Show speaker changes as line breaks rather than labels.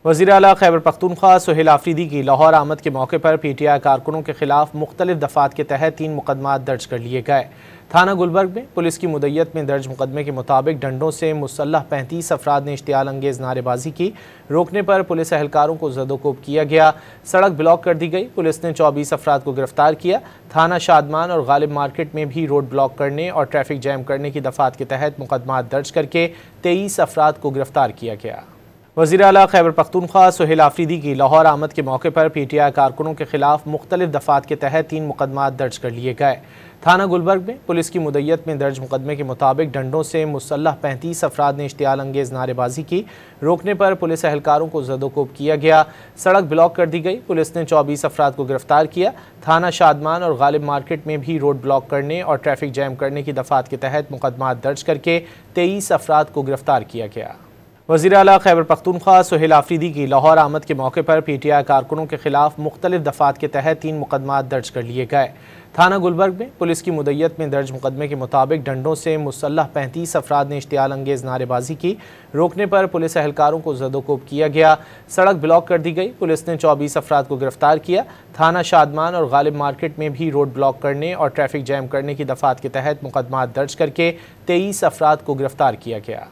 वज़ीर आला खैबर पख्तूनख्वा सुहेल आफरीदी की लाहौर आमद के मौके पर PTI कारकुनों के खिलाफ मुख्तलिफ दफ़ात के तहत 3 मुकदमात दर्ज कर लिए गए। थाना गुलबर्ग में पुलिस की मुद्दत में दर्ज मुकदमे के मुताबिक डंडों से मुसल्लह 35 अफराद ने इश्तियाल अंगेज़ नारेबाजी की। रोकने पर पुलिस एहलकारों को ज़दोकोब किया गया। सड़क ब्लॉक कर दी गई। पुलिस ने 24 अफराद को गिरफ्तार किया। थाना शादमान और गालिब मार्केट में भी रोड ब्लॉक करने और ट्रैफिक जैम करने की दफ़ात के तहत मुकदमात दर्ज करके 23 अफराद को गिरफ्तार किया गया। वज़ीर आला खैबर पख्तूनख्वा सुहेल आफरीदी की लाहौर आमद के मौके पर PTI कारकुनों के खिलाफ मुख्तलिफ दफ़ात के तहत 3 मुकदमात दर्ज कर लिए गए। थाना गुलबर्ग में पुलिस की मुद्दत में दर्ज मुकदमे के मुताबिक डंडों से मुसल्लह 35 अफराद ने इश्तियाल अंगेज़ नारेबाजी की। रोकने पर पुलिस एहलकारों को ज़दोकोब किया गया। सड़क ब्लॉक कर दी गई। पुलिस ने 24 अफराद को गिरफ्तार किया। थाना शादमान और गालिब मार्केट में भी रोड ब्लॉक करने और ट्रैफिक जैम करने की दफ़ात के तहत मुकदमात दर्ज करके 23 अफराद को गिरफ्तार किया गया। वज़ीर आला खैबर पख्तूनख्वा सुहेल आफरीदी की लाहौर आमद के मौके पर PTI कारकुनों के खिलाफ मुख्तलिफ दफ़ात के तहत 3 मुकदमात दर्ज कर लिए गए। थाना गुलबर्ग में पुलिस की मुद्दत में दर्ज मुकदमे के मुताबिक डंडों से मुसल्लह 35 अफराद ने इश्तियाल अंगेज़ नारेबाजी की। रोकने पर पुलिस एहलकारों को ज़दोकोब किया गया। सड़क ब्लॉक कर दी गई। पुलिस ने 24 अफराद को गिरफ्तार किया। थाना शादमान और गालिब मार्केट में भी रोड ब्लॉक करने और ट्रैफिक जैम करने की दफ़ात के तहत मुकदमात दर्ज करके 23 अफराद को गिरफ्तार किया गया।